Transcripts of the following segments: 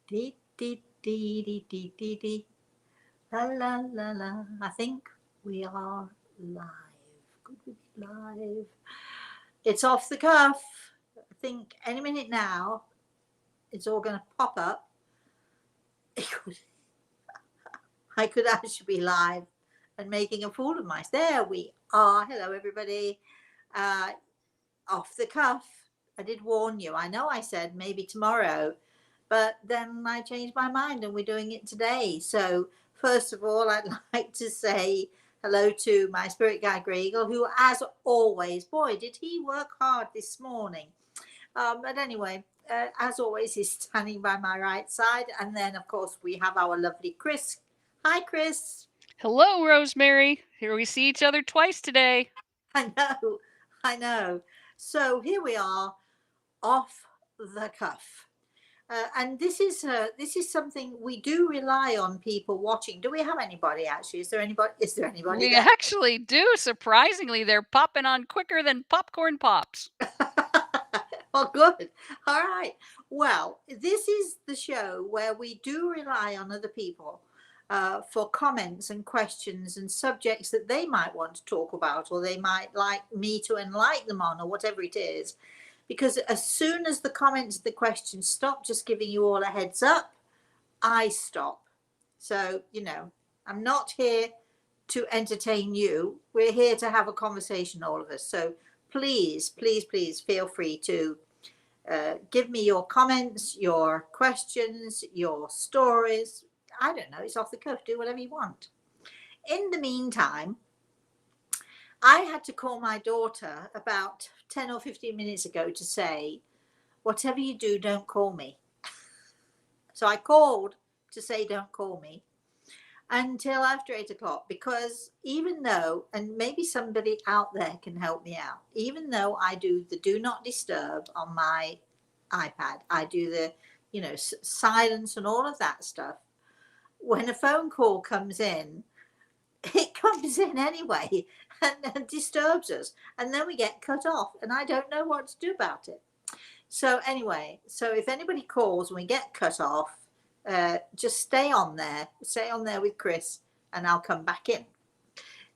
Dee, dee, dee, dee, dee, dee, dee. La, la, la, la. I think we are live. Could we be live? It's off the cuff. I think any minute now, it's all going to pop up. I could actually be live and making a fool of myself. There we are. Hello, everybody. Uh, Off the cuff. I did warn you. I know I said maybe tomorrow, but then I changed my mind and we're doing it today. So, first of all, I'd like to say hello to my spirit guide Gregor, who, as always, boy, did he work hard this morning. But anyway, as always, he's standing by my right side. And then, of course, we have our lovely Chris. Hi, Chris. Hello, Rosemary. Here we see each other twice today. I know, I know. So here we are, off the cuff. And this is something we do rely on people watching. Do we have anybody actually? Is there anybody? Is there anybody We there? actually do. Surprisingly, they're popping on quicker than popcorn pops. Well, good. All right. Well, this is the show where we do rely on other people for comments and questions and subjects that they might want to talk about, or they might like me to enlighten them on, or whatever it is. Because as soon as the comments and the questions stop, just giving you all a heads up, I stop. So, I'm not here to entertain you. We're here to have a conversation, all of us. So please, please, please feel free to give me your comments, your questions, your stories. I don't know, it's off the cuff. Do whatever you want. In the meantime, I had to call my daughter about 10 or 15 minutes ago to say, whatever you do, don't call me. So I called to say, don't call me until after 8 o'clock, because even though, and maybe somebody out there can help me out, even though I do the do not disturb on my iPad, I do the, silence and all of that stuff. When a phone call comes in, it comes in anyway and disturbs us. And then we get cut off and I don't know what to do about it. So anyway, so if anybody calls and we get cut off, just stay on there with Chris, and I'll come back in.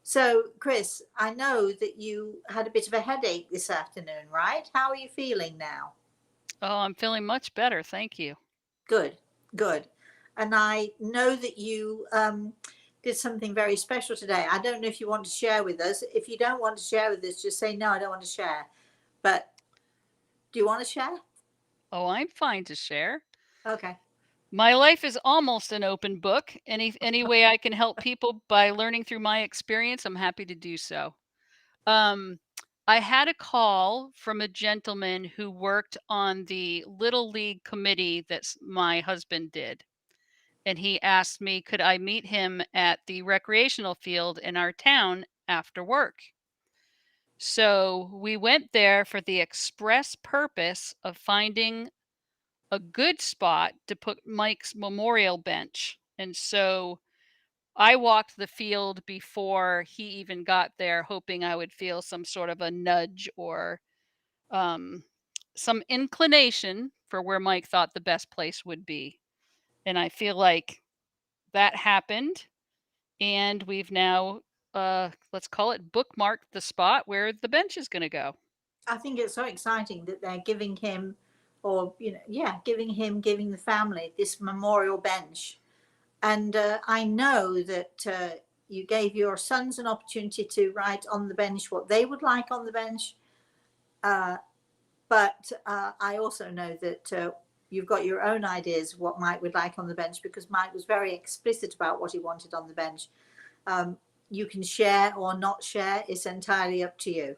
So, Chris, I know that you had a bit of a headache this afternoon, right? How are you feeling now? Oh, I'm feeling much better. Thank you. Good, good. And I know that you did something very special today. I don't know if you want to share with us. If you don't want to share with us, just say, no, I don't want to share. But do you want to share? Oh, I'm fine to share. Okay. My life is almost an open book. Any way I can help people by learning through my experience, I'm happy to do so. Um, I had a call from a gentleman who worked on the Little League committee that my husband did. And he asked me, could I meet him at the recreational field in our town after work? So we went there for the express purpose of finding a good spot to put Mike's memorial bench. And so I walked the field before he even got there, hoping I would feel some sort of a nudge or some inclination for where Mike thought the best place would be. And I feel like that happened. And we've now, let's call it, bookmarked the spot where the bench is going to go. I think it's so exciting that they're giving him, or giving the family this memorial bench. And I know that you gave your sons an opportunity to write on the bench what they would like on the bench. But I also know that you've got your own ideas of what Mike would like on the bench, because Mike was very explicit about what he wanted on the bench. You can share or not share, it's entirely up to you.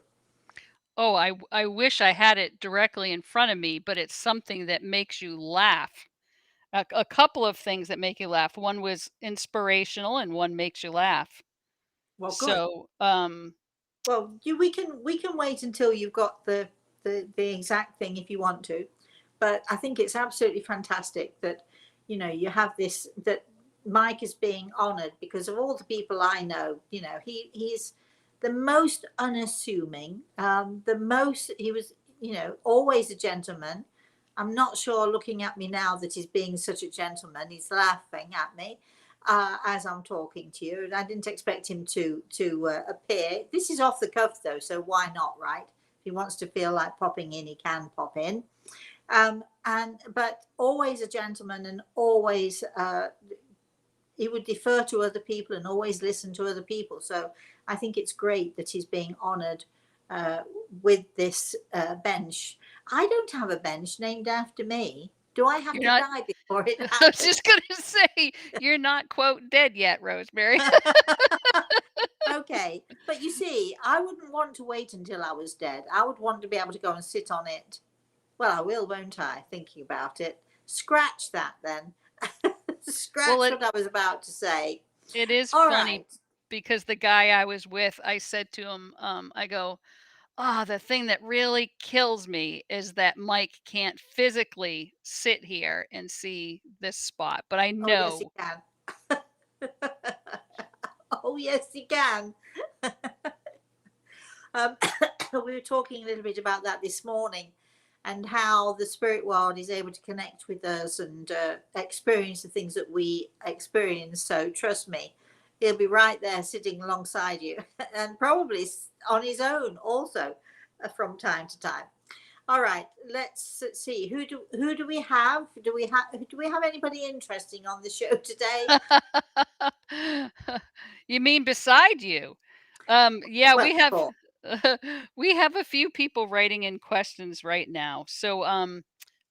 Oh, I wish I had it directly in front of me, but it's something that makes you laugh. A couple of things that make you laugh. One was inspirational and one makes you laugh. Well, good. So, Well, we can wait until you've got the exact thing if you want to, but I think it's absolutely fantastic that you have this, that Mike is being honoured, because of all the people I know, he's the most unassuming, the most, he was always a gentleman, I'm not sure, looking at me now, that he's being such a gentleman. He's laughing at me as I'm talking to you, and I didn't expect him to appear. This is off the cuff though, so why not, right? If he wants to feel like popping in, he can pop in. But always a gentleman, and always he would defer to other people and always listen to other people. So I think it's great that he's being honoured with this bench. I don't have a bench named after me. Do I have to die before it happens? I was just going to say, you're not, quote, dead yet, Rosemary. Okay, but you see, I wouldn't want to wait until I was dead. I would want to be able to go and sit on it. Well, I will, won't I? Thinking about it. Scratch that then. Scratch what I was about to say. It is funny because the guy I was with, I said to him, I go, the thing that really kills me is that Mike can't physically sit here and see this spot, but I know. Oh, yes, he can. Oh, yes, he can. We were talking a little bit about that this morning, and how the spirit world is able to connect with us and experience the things that we experience. So trust me, he'll be right there sitting alongside you, and probably on his own also from time to time. All right, let's see. Who do we have? Do we have anybody interesting on the show today? You mean beside you? Yeah, well, we have a few people writing in questions right now. So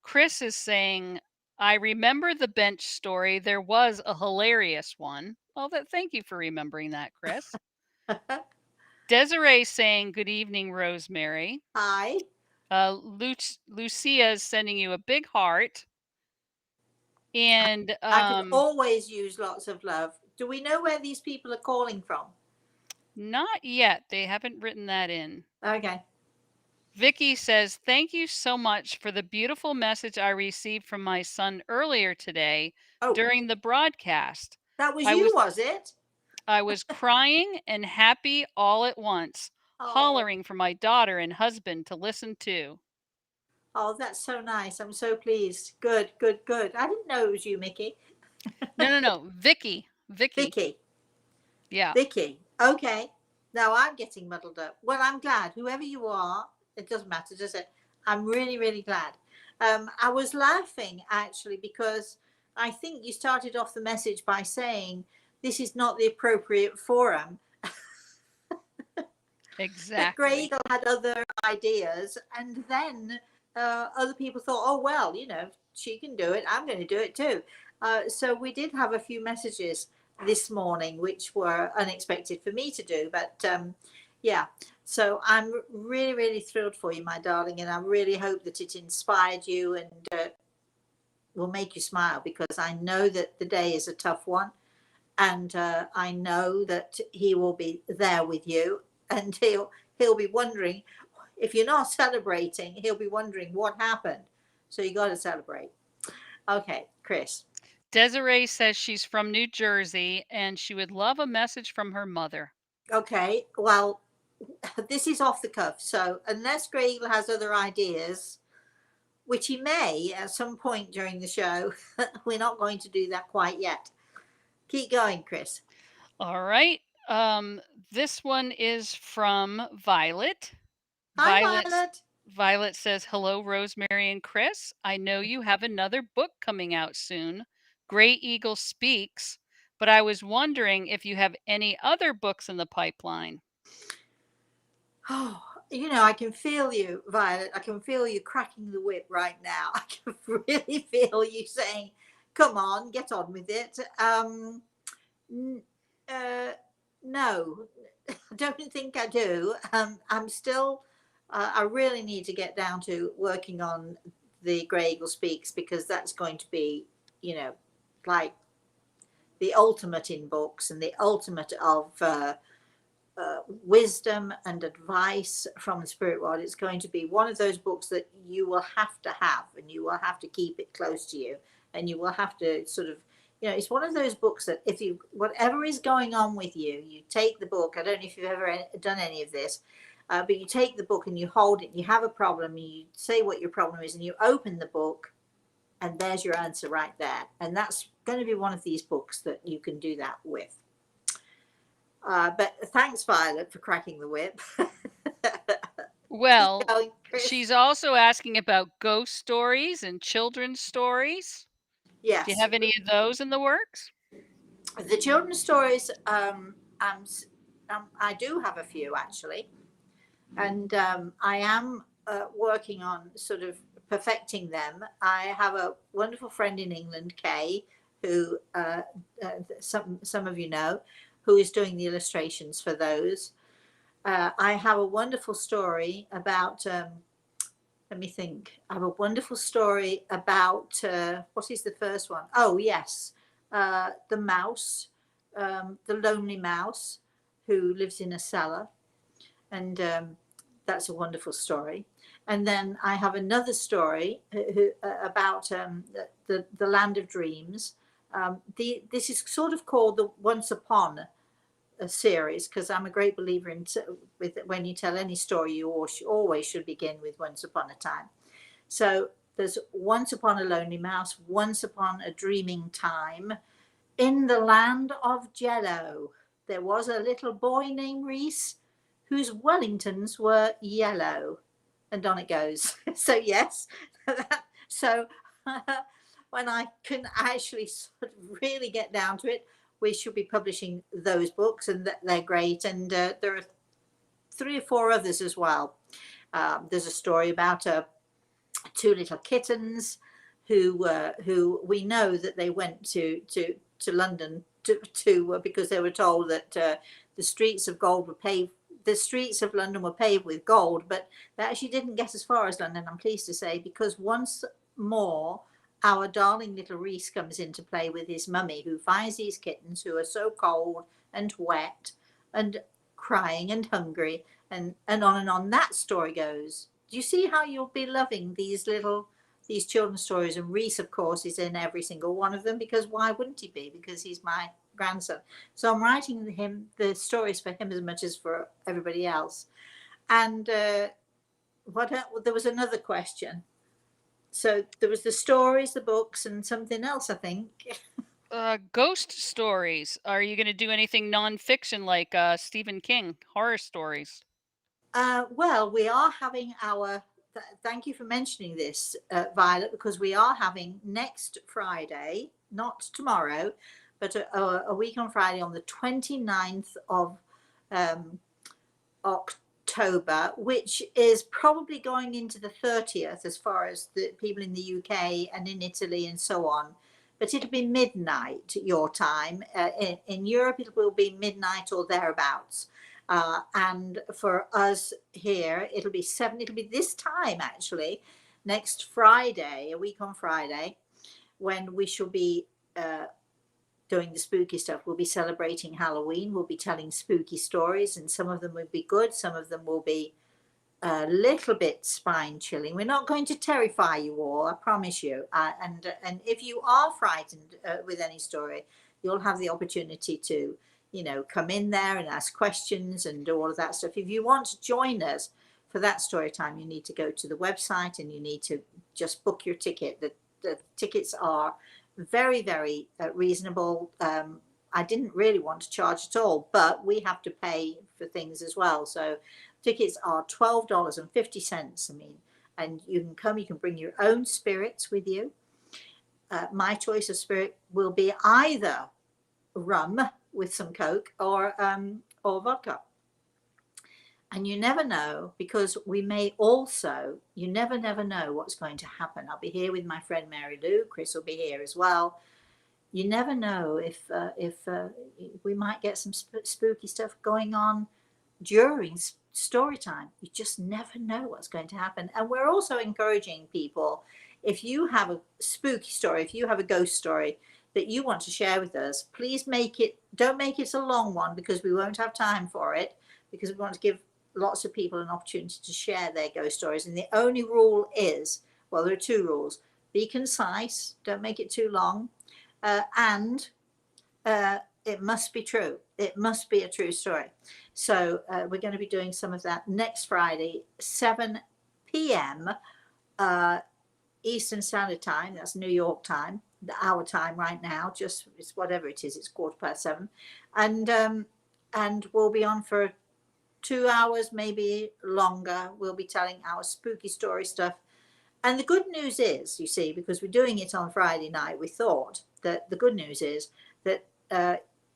Chris is saying, I remember the bench story. There was a hilarious one. Well, thank you for remembering that, Chris. Desiree saying, good evening, Rosemary. Hi. Lucia is sending you a big heart. And I can always use lots of love. Do we know where these people are calling from? Not yet. They haven't written that in. Okay. Vicky says, thank you so much for the beautiful message I received from my son earlier today during the broadcast. That was you, was it? I was crying and happy all at once, hollering for my daughter and husband to listen to. Oh, that's so nice. I'm so pleased. Good, good, good. I didn't know it was you, Mickey. No. Vicky. Yeah. Vicky. Okay. Now I'm getting muddled up. Well, I'm glad. Whoever you are, it doesn't matter, does it? I'm really, really glad. I was laughing actually because I think you started off the message by saying this is not the appropriate forum. Exactly. Grey Eagle had other ideas, and then other people thought, oh, well, you know, she can do it. I'm going to do it too. So we did have a few messages this morning, which were unexpected for me to do. But yeah, so I'm really, really thrilled for you, my darling. And I really hope that it inspired you and will make you smile, because I know that the day is a tough one. And I know that he will be there with you, and he'll be wondering, if you're not celebrating, he'll be wondering what happened. So you got to celebrate. Okay, Chris. Desiree says she's from New Jersey and she would love a message from her mother. Okay, well, this is off the cuff. So unless Grey Eagle has other ideas, which he may at some point during the show, we're not going to do that quite yet. Keep going, Chris. All right. This one is from Violet. Hi, Violet. Violet says, hello, Rosemary and Chris. I know you have another book coming out soon, Grey Eagle Speaks, but I was wondering if you have any other books in the pipeline. Oh, you know, I can feel you, Violet. I can feel you cracking the whip right now. I can really feel you saying, come on, get on with it. No, I don't think I do. I'm still, I really need to get down to working on the Grey Eagle Speaks, because that's going to be, you know, like the ultimate in books and the ultimate of wisdom and advice from the spirit world. It's going to be one of those books that you will have to have, and you will have to keep it close to you, and you will have to sort of, you know, it's one of those books that if you, whatever is going on with you, you take the book. I don't know if you've ever done any of this, But you take the book and you hold it, you have a problem, and you say what your problem is, and you open the book, and there's your answer right there. And that's going to be one of these books that you can do that with. But thanks, Violet, for cracking the whip. Well, going, she's also asking about ghost stories and children's stories. yes. Do you have any of those in the works? The children's stories, I do have a few actually, and I am working on sort of perfecting them. I have a wonderful friend in England, Kay, who some of you know, who is doing the illustrations for those. I have a wonderful story about. Let me think. I have a wonderful story about what is the first one? Oh yes, the mouse, the lonely mouse, who lives in a cellar, and that's a wonderful story. And then I have another story about the land of dreams. This is sort of called the Once Upon a series, because I'm a great believer in with when you tell any story, you always should begin with Once Upon a Time. So there's Once Upon a Lonely Mouse, Once Upon a Dreaming Time, in the land of Jello, there was a little boy named Reese whose Wellingtons were yellow. And on it goes. So yes, so when I can actually sort of really get down to it, we should be publishing those books, and they're great. And there are 3 or 4 others as well. There's a story about 2 little kittens who we know that they went to London to because they were told that the streets of gold were paved. The streets of London were paved with gold, but they actually didn't get as far as London, I'm pleased to say, because once more our darling little Reese comes into play with his mummy, who finds these kittens who are so cold and wet and crying and hungry, and on and on that story goes. Do you see how you'll be loving these children's stories? And Reese, of course, is in every single one of them, because why wouldn't he be? Because he's my grandson. So I'm writing him the stories for him as much as for everybody else. And there was another question. So there was the stories, the books, and something else, I think. Ghost stories. Are you going to do anything nonfiction like Stephen King horror stories? Well, we are having our. Thank you for mentioning this, Violet, because we are having next Friday, not tomorrow, but a week on Friday, on the 29th of October, which is probably going into the 30th as far as the people in the UK and in Italy and so on. But it'll be midnight your time. In Europe, it will be midnight or thereabouts. And for us here, it'll be 7. It'll be this time actually, next Friday, a week on Friday, when we shall be doing the spooky stuff. We'll be celebrating Halloween. We'll be telling spooky stories, and some of them will be good. Some of them will be a little bit spine chilling. We're not going to terrify you all, I promise you. And if you are frightened with any story, you'll have the opportunity to, come in there and ask questions and do all of that stuff. If you want to join us for that story time, you need to go to the website and you need to just book your ticket. The tickets are very, very reasonable. I didn't really want to charge at all, but we have to pay for things as well. So tickets are $12.50. And you can come, you can bring your own spirits with you. My choice of spirit will be either rum with some Coke or vodka. And you never know, because we may also, you never know what's going to happen. I'll be here with my friend Mary Lou. Chris will be here as well. You never know if we might get some spooky stuff going on during story time. You just never know what's going to happen. And we're also encouraging people, if you have a spooky story, if you have a ghost story that you want to share with us, please don't make it a long one, because we won't have time for it, because we want to give lots of people an opportunity to share their ghost stories. And the only rule is, well, there are 2 rules. Be concise, don't make it too long, and it must be true. It must be a true story. So we're going to be doing some of that next Friday, 7 p.m. Eastern Standard Time. That's New York time, our time right now. Just it's whatever it is. It's 7:15, and we'll be on for 2 hours, maybe longer. We'll be telling our spooky story stuff. And the good news is, you see, because we're doing it on Friday night, we thought that the good news is that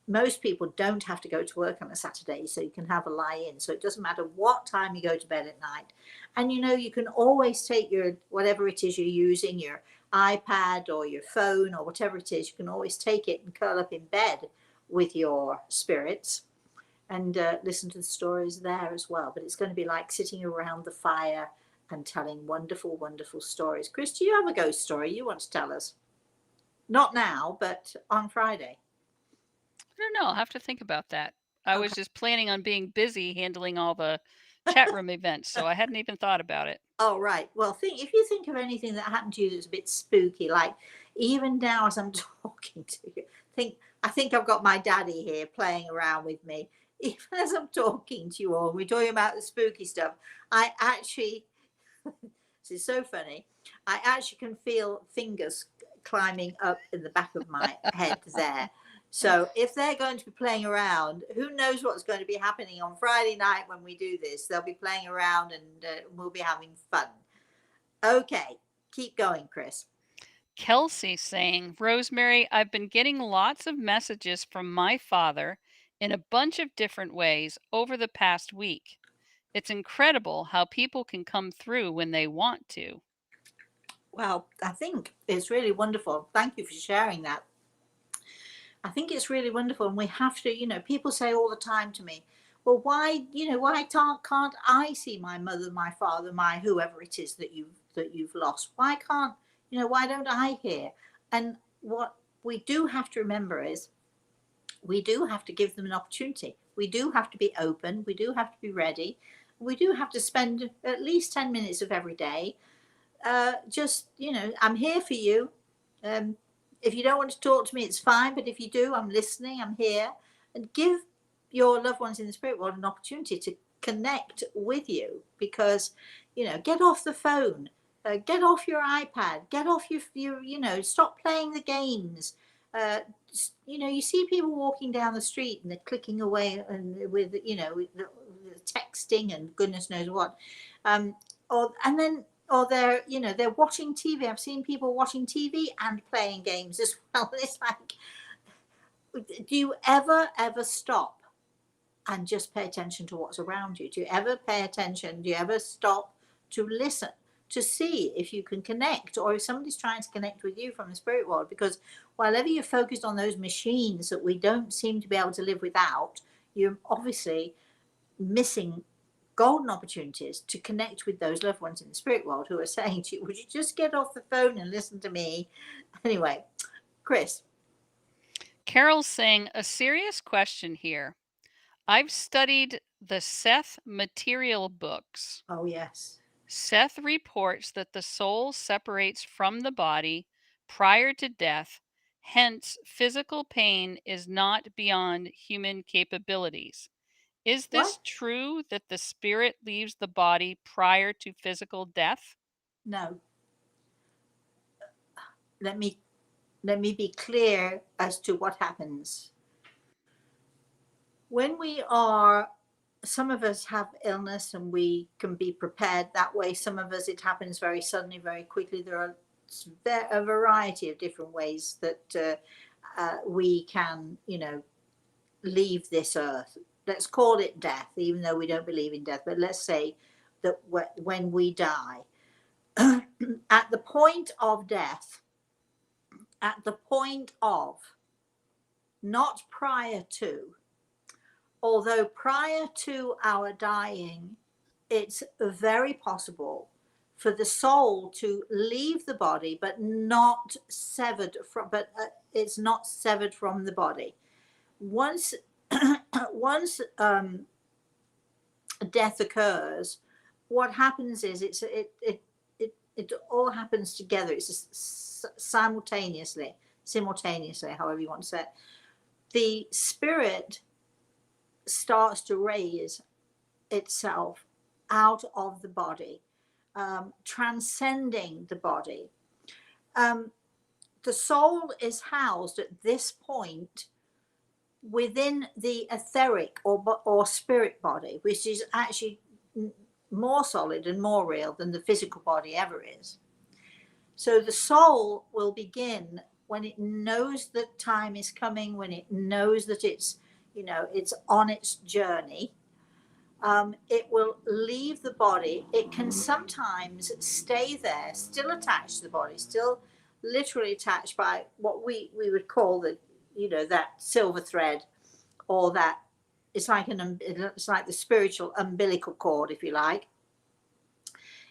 most people don't have to go to work on a Saturday, so you can have a lie-in. So it doesn't matter what time you go to bed at night. And you can always take your, whatever it is you're using, your iPad or your phone or whatever it is, you can always take it and curl up in bed with your spirits and listen to the stories there as well. But it's going to be like sitting around the fire and telling wonderful, wonderful stories. Chris, do you have a ghost story you want to tell us? Not now, but on Friday. I don't know. I'll have to think about that. I was Okay. just planning on being busy handling all the chat room events, so I hadn't even thought about it. Oh, right. Well, if you think of anything that happened to you that's a bit spooky, like even now as I'm talking to you, I think I've got my daddy here playing around with me. Even as I'm talking to you all, we're talking about the spooky stuff. I actually, this is so funny. I actually can feel fingers climbing up in the back of my head there. So if they're going to be playing around, who knows what's going to be happening on Friday night when we do this? They'll be playing around and we'll be having fun. Okay, keep going, Chris. Kelsey saying, Rosemary, I've been getting lots of messages from my father in a bunch of different ways over the past week. It's incredible how people can come through when they want to. Well, I think it's really wonderful. Thank you for sharing that. I think it's really wonderful, and we have to, people say all the time to me, well, why can't I see my mother, my father, my whoever it is that you've lost? Why can't, why don't I hear? And what we do have to remember is we do have to give them an opportunity. We do have to be open. We do have to be ready. We do have to spend at least 10 minutes of every day. I'm here for you. If you don't want to talk to me, it's fine. But if you do, I'm listening. I'm here. And give your loved ones in the spirit world an opportunity to connect with you, because, get off the phone, get off your iPad, get off your stop playing the games. You see people walking down the street and they're clicking away and with texting and goodness knows what, or they're watching TV. I've seen people watching TV and playing games as well. It's like, do you ever stop and just pay attention to what's around you? Do you ever pay attention? Do you ever stop to listen, to see if you can connect, or if somebody's trying to connect with you from the spirit world? Because whenever you're focused on those machines that we don't seem to be able to live without, you're obviously missing golden opportunities to connect with those loved ones in the spirit world who are saying to you, would you just get off the phone and listen to me? Anyway, Chris. Carol's saying, a serious question here. I've studied the Seth material books. Oh, yes. Seth reports that the soul separates from the body prior to death, hence, physical pain is not beyond human capabilities. Is this What? true that the spirit leaves the body prior to physical death? No. Let me be clear as to what happens. When some of us have illness and we can be prepared that way. Some of us, it happens very suddenly, very quickly. There are a variety of different ways that we can, leave this earth. Let's call it death, even though we don't believe in death. But let's say that when we die, at the point of death, at the point of, not prior to, although prior to our dying, it's very possible for the soul to leave the body, but not severed from, it's not severed from the body. Once once death occurs, what happens is it all happens together. It's simultaneously, however you want to say it. the spirit starts to raise itself out of the body, transcending the body. The soul is housed at this point within the etheric or spirit body, which is actually more solid and more real than the physical body ever is. So the soul will begin when it knows that time is coming, when it knows that it's, it's on its journey. It will leave the body. It can sometimes stay there, still attached to the body, still literally attached by what we would call that silver thread, or that it's like the spiritual umbilical cord, if you like.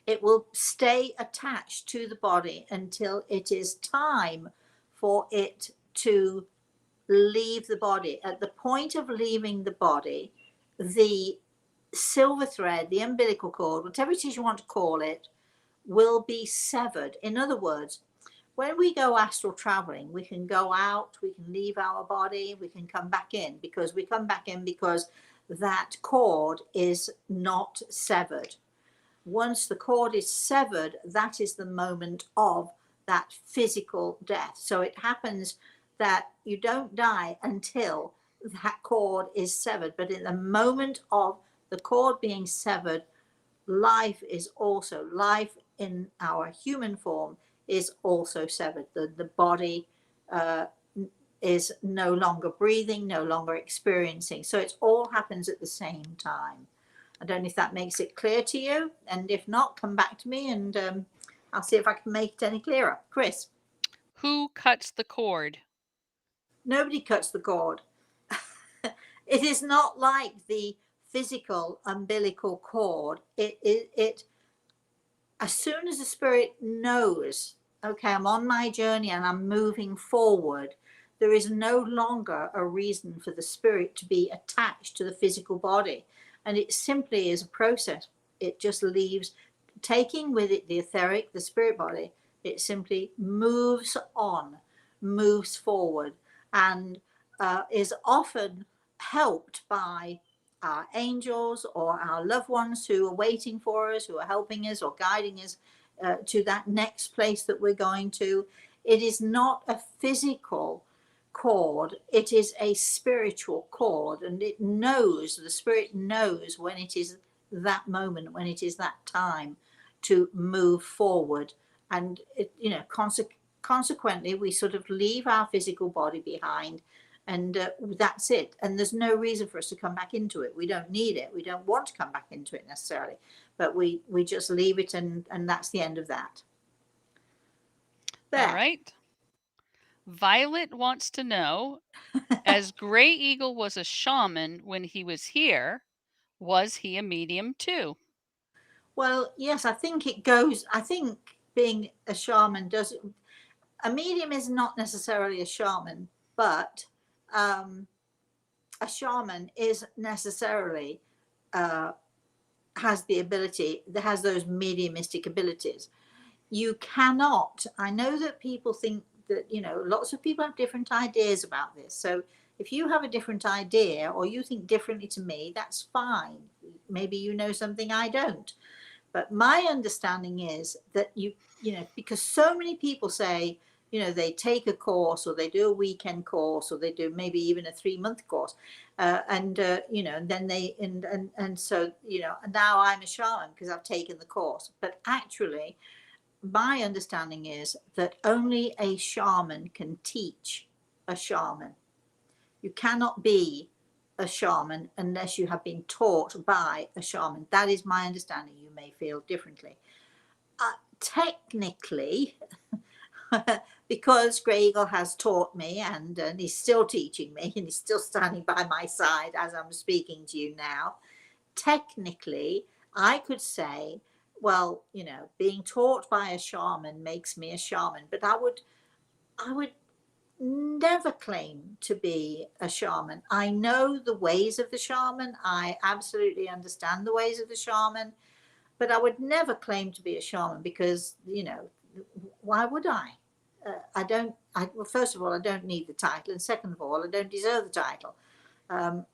It will stay attached to the body until it is time for it to leave the body. At the point of leaving the body, the silver thread, the umbilical cord, whatever it is you want to call it, will be severed. In other words, when we go astral traveling, we can go out, we can leave our body, we can come back in, because we come back in because that cord is not severed. Once the cord is severed, that is the moment of that physical death. So it happens that you don't die until that cord is severed. But in the moment of the cord being severed, life in our human form is also severed. The body is no longer breathing, no longer experiencing. So it all happens at the same time. I don't know if that makes it clear to you. And if not, come back to me and I'll see if I can make it any clearer. Chris? Who cuts the cord? Nobody cuts the cord. It is not like the physical umbilical cord. It as soon as the spirit knows, okay, I'm on my journey and I'm moving forward, there is no longer a reason for the spirit to be attached to the physical body. And it simply is a process. It just leaves, taking with it the etheric, the spirit body. It simply moves on, moves forward, and is often helped by our angels or our loved ones who are waiting for us, who are helping us or guiding us to that next place that we're going to. It is not a physical cord, it is a spiritual cord, and it knows, the spirit knows when it is that moment, when it is that time to move forward. And consequently we sort of leave our physical body behind, and that's it. And there's no reason for us to come back into it. We don't need it. We don't want to come back into it necessarily, but we just leave it, and that's the end of that. There. All right. Violet wants to know, as Gray Eagle was a shaman when he was here, was he a medium too? Well, yes, I think being a shaman does, a medium is not necessarily a shaman, but a shaman is necessarily has the ability, that has those mediumistic abilities. You cannot, I know that people think that, lots of people have different ideas about this. So if you have a different idea or you think differently to me, that's fine. Maybe you know something I don't. But my understanding is that because so many people say, they take a course, or they do a weekend course, or they do maybe even a 3-month course, and then they and so now I'm a shaman because I've taken the course. But actually, my understanding is that only a shaman can teach a shaman. You cannot be a shaman unless you have been taught by a shaman. That is my understanding. You may feel differently. Technically, because Grey Eagle has taught me, and he's still teaching me, and he's still standing by my side as I'm speaking to you now, technically, I could say, well, being taught by a shaman makes me a shaman, but I would never claim to be a shaman. I know the ways of the shaman. I absolutely understand the ways of the shaman, but I would never claim to be a shaman because, why would I? well, first of all, I don't need the title, and second of all, I don't deserve the title. Um,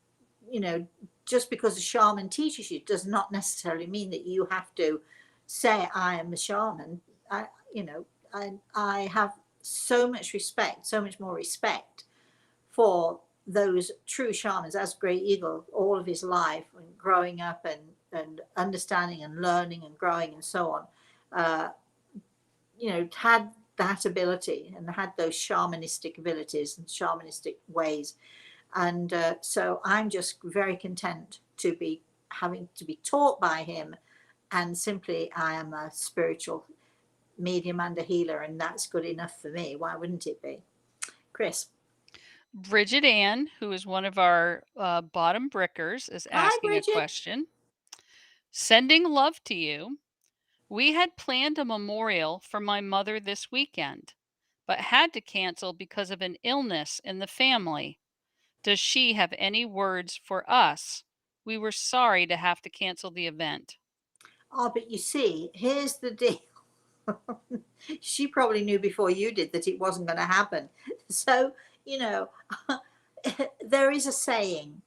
you know, just because a shaman teaches you does not necessarily mean that you have to say I am a shaman. I have so much respect, so much more respect for those true shamans, as Great Eagle, all of his life and growing up and understanding and learning and growing and so on, had that ability and had those shamanistic abilities and shamanistic ways. And so I'm just very content to be having to be taught by him. And simply, I am a spiritual medium and a healer, and that's good enough for me. Why wouldn't it be? Chris. Bridget Ann, who is one of our bottom brickers, is Hi, asking a Bridget. question. Sending love to you. We had planned a memorial for my mother this weekend, but had to cancel because of an illness in the family. Does she have any words for us? We were sorry to have to cancel the event. Oh, but you see, here's the deal. She probably knew before you did that it wasn't going to happen. So, you know, there is a saying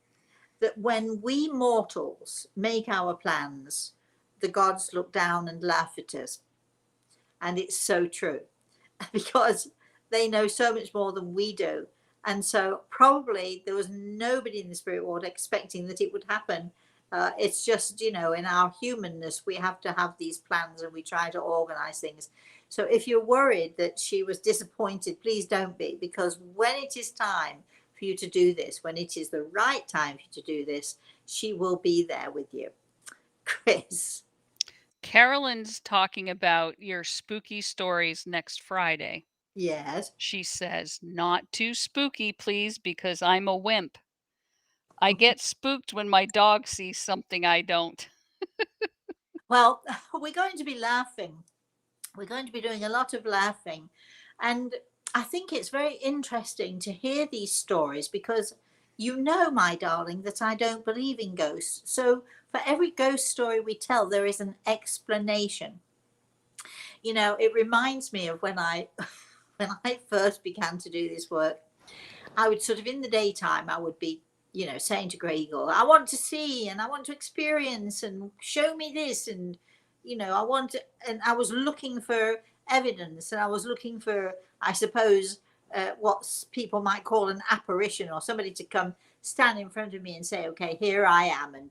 that when we mortals make our plans, the gods look down and laugh at us. And it's so true because they know so much more than we do. And so probably there was nobody in the spirit world expecting that it would happen. It's just, in our humanness, we have to have these plans and we try to organize things. So if you're worried that she was disappointed, please don't be, because when it is time for you to do this, when it is the right time for you to do this, she will be there with you. Chris. Carolyn's talking about your spooky stories next Friday. Yes. She says, not too spooky, please, because I'm a wimp. I get spooked when my dog sees something I don't. Well, we're going to be laughing. We're going to be doing a lot of laughing. And I think it's very interesting to hear these stories because my darling, that I don't believe in ghosts. So for every ghost story we tell, there is an explanation. It reminds me of when I when I first began to do this work. I would sort of in the daytime, I would be, saying to Grey Eagle, I want to see and I want to experience and show me this. And, I want to, and I was looking for evidence and I was looking for, I suppose, what people might call an apparition or somebody to come stand in front of me and say, okay, here I am. And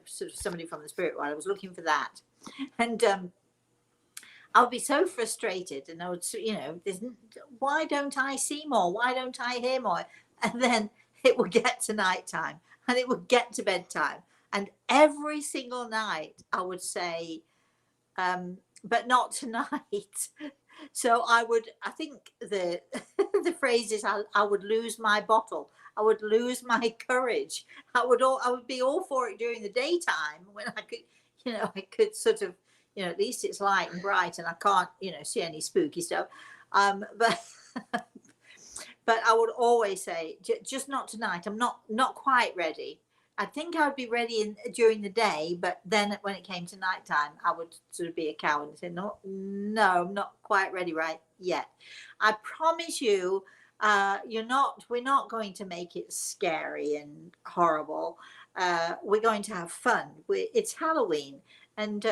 sort of somebody from the spirit world. I was looking for that. And, I would be so frustrated and I would, why don't I see more? Why don't I hear more? And then it would get to nighttime and it would get to bedtime. And every single night I would say, but not tonight. So I think the the phrase is I would lose my bottle. I would lose my courage. I would be all for it during the daytime when I could, I could sort of, at least it's light and bright and I can't, see any spooky stuff. But but I would always say, just not tonight. I'm not quite ready. I think I would be ready during the day, but then when it came to nighttime, I would sort of be a coward and say, no, I'm not quite ready right yet. I promise you, we're not going to make it scary and horrible. We're going to have fun. It's Halloween. And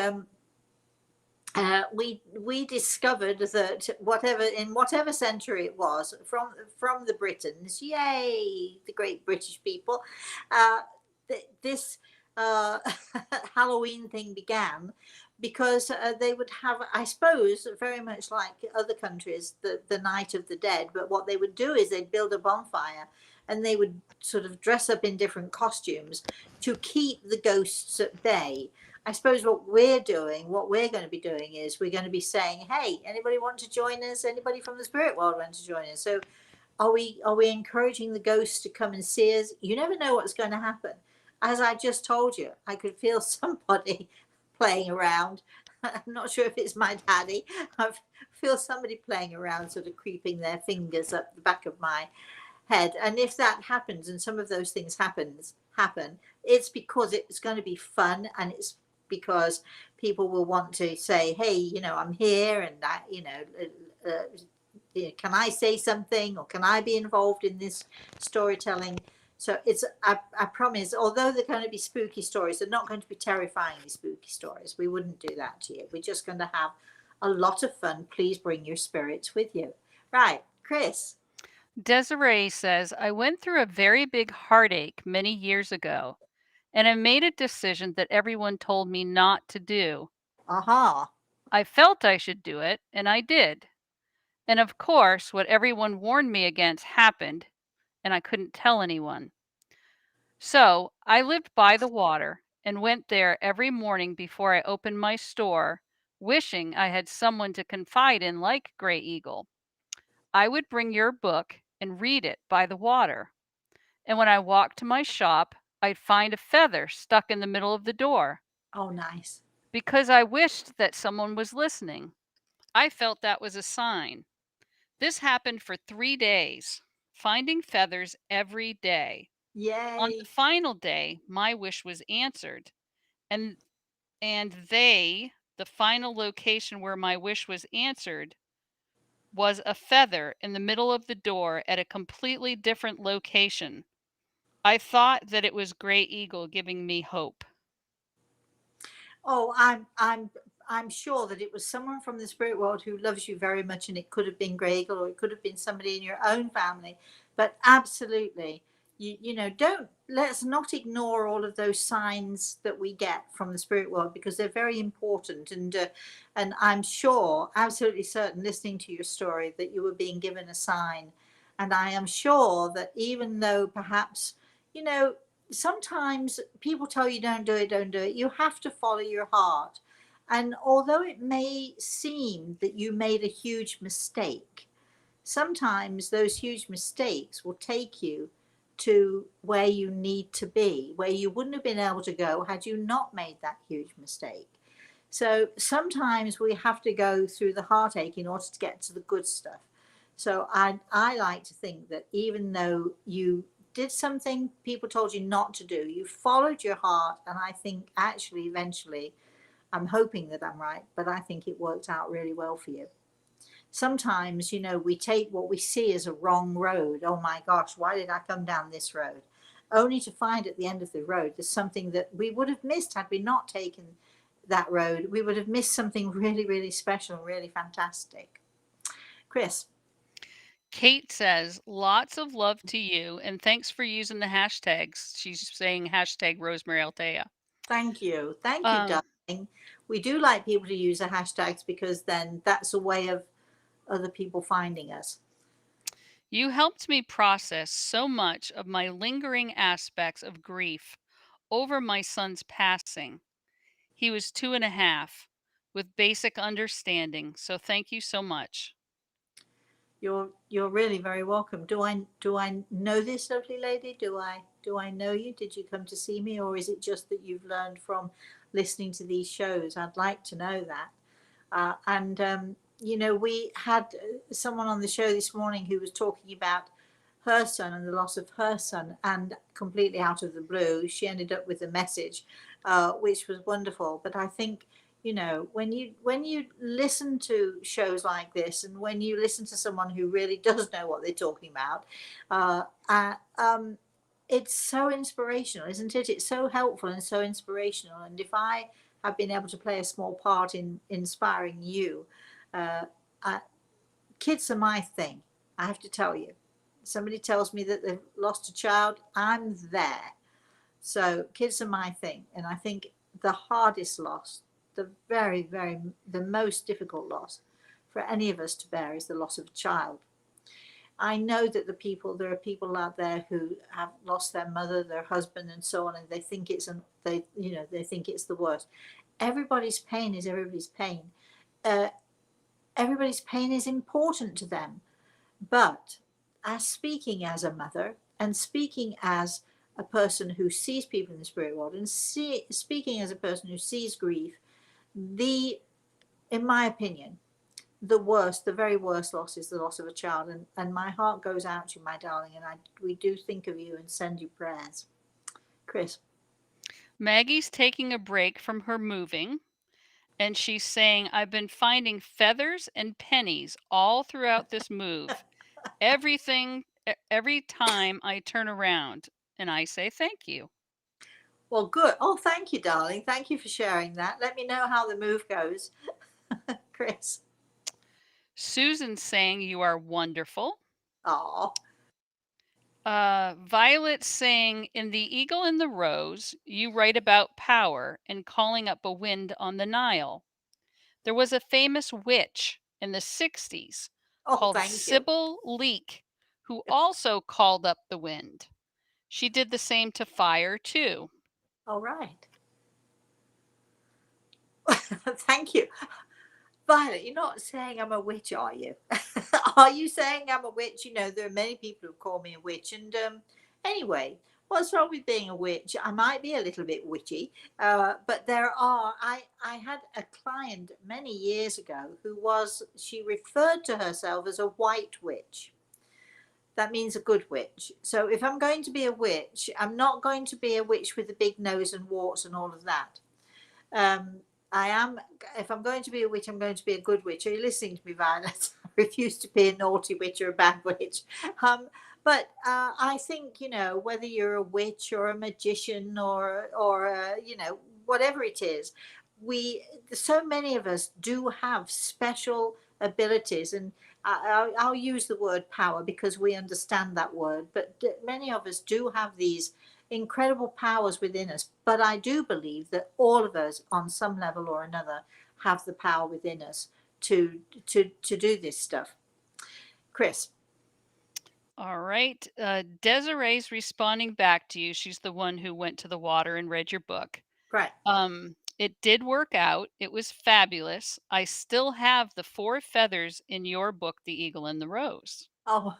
we discovered that whatever century it was from the Britons, yay, the great British people, this Halloween thing began because they would have, I suppose, very much like other countries, the Night of the Dead. But what they would do is they'd build a bonfire and they would sort of dress up in different costumes to keep the ghosts at bay. I suppose what we're going to be doing is we're going to be saying, hey, anybody want to join us? Anybody from the spirit world want to join us? So are we encouraging the ghosts to come and see us? You never know what's going to happen. As I just told you, I could feel somebody playing around. I'm not sure if it's my daddy. I feel somebody playing around, sort of creeping their fingers up the back of my head. And if that happens and some of those things happen, it's because it's going to be fun, and it's because people will want to say, hey, I'm here, and that, can I say something, or can I be involved in this storytelling? So I promise, although they're going to be spooky stories, they're not going to be terrifyingly spooky stories. We wouldn't do that to you. We're just going to have a lot of fun. Please bring your spirits with you. Right, Chris. Desiree says, I went through a very big heartache many years ago, and I made a decision that everyone told me not to do. Aha. I felt I should do it, and I did. And of course, what everyone warned me against happened, and I couldn't tell anyone. So I lived by the water and went there every morning before I opened my store, wishing I had someone to confide in like Gray Eagle. I would bring your book and read it by the water. And when I walked to my shop, I'd find a feather stuck in the middle of the door Oh, nice. because I wished that someone was listening. I felt that was a sign. This happened for 3 days, finding feathers every day. On the Yay. final day, my wish was answered, and the final location where my wish was answered was a feather in the middle of the door at a completely different location. I thought that it was Gray Eagle giving me hope. Oh, I'm sure that it was someone from the spirit world who loves you very much, and it could have been Greg, or it could have been somebody in your own family. But absolutely, you know, don't let's not ignore all of those signs that we get from the spirit world, because they're very important. And I'm sure, absolutely certain, listening to your story, that you were being given a sign. And I am sure that even though perhaps, you know, sometimes people tell you don't do it, don't do it. You have to follow your heart. And although it may seem that you made a huge mistake, sometimes those huge mistakes will take you to where you need to be, where you wouldn't have been able to go had you not made that huge mistake. So sometimes we have to go through the heartache in order to get to the good stuff. So I like to think that even though you did something people told you not to do, you followed your heart, and I think actually eventually, I'm hoping that I'm right, but I think it worked out really well for you. Sometimes, you know, we take what we see as a wrong road. Oh my gosh, why did I come down this road? Only to find at the end of the road there's something that we would have missed had we not taken that road. We would have missed something really, really special, really fantastic. Chris. Kate says, lots of love to you and thanks for using the hashtags. She's saying hashtag Rosemary Altea. Thank you. Thank you, Um, darling. We do like people to use the hashtags, because then that's a way of other people finding us. you helped me process so much of my lingering aspects of grief over my son's passing. He was 2.5 with basic understanding. So thank you so much. You're really very welcome. Do I know this lovely lady? Do I know you? Did you come to see me, or is it just that you've learned from listening to these shows? I'd like to know that. And you know, we had someone on the show this morning who was talking about her son and the loss of her son, and completely out of the blue, she ended up with a message, which was wonderful. But I think, you know, when you listen to shows like this, and when you listen to someone who really does know what they're talking about, uh, uh, um, it's so inspirational, isn't it? It's so helpful and so inspirational. And if I have been able to play a small part in inspiring you, uh, I, kids are my thing. I have to tell you. Somebody tells me that they've lost a child, I'm there. So kids are my thing. And I think the hardest loss, the very, very, the most difficult loss for any of us to bear is the loss of a child. I know that there are people out there who have lost their mother, their husband, and so on, and they think they think it's the worst. Everybody's pain is everybody's pain. Uh, Everybody's pain is important to them. But as speaking as a mother, and speaking as a person who sees people in the spirit world, and speaking as a person who sees grief, the in my opinion, the very worst loss is the loss of a child. And my heart goes out to you, my darling, and we do think of you and send you prayers. Chris. Maggie's taking a break from her moving and she's saying, "I've been finding feathers and pennies all throughout this move. Every time I turn around." And I say, "Thank you." Well, good. Oh, thank you, darling. Thank you for sharing that. Let me know how the move goes, Chris. Susan's saying, "You are wonderful." Oh, Violet saying, "In The Eagle and the Rose, you write about power and calling up a wind on the Nile. There was a famous witch in the 60s oh, called thank you. Sybil Leek who also called up the wind. She did the same to fire, too." All right. Thank you. Violet, you're not saying I'm a witch, are you? Are you saying I'm a witch? You know, there are many people who call me a witch. And anyway, what's wrong with being a witch? I might be a little bit witchy, but I had a client many years ago she referred to herself as a white witch. That means a good witch. So if I'm going to be a witch, I'm not going to be a witch with a big nose and warts and all of that. Um, I am, if I'm going to be a witch, I'm going to be a good witch. Are you listening to me, Violet? I refuse to be a naughty witch or a bad witch. But I think, you know, whether you're a witch or a magician or you know, whatever it is, so many of us do have special abilities. And I'll use the word power because we understand that word. But many of us do have these incredible powers within us. But I do believe that all of us, on some level or another, have the power within us to do this stuff. Chris. All right. Desiree's responding back to you. She's the one who went to the water and read your book. Right. It did work out. It was fabulous. I still have the 4 feathers in your book, The Eagle and the Rose. Oh,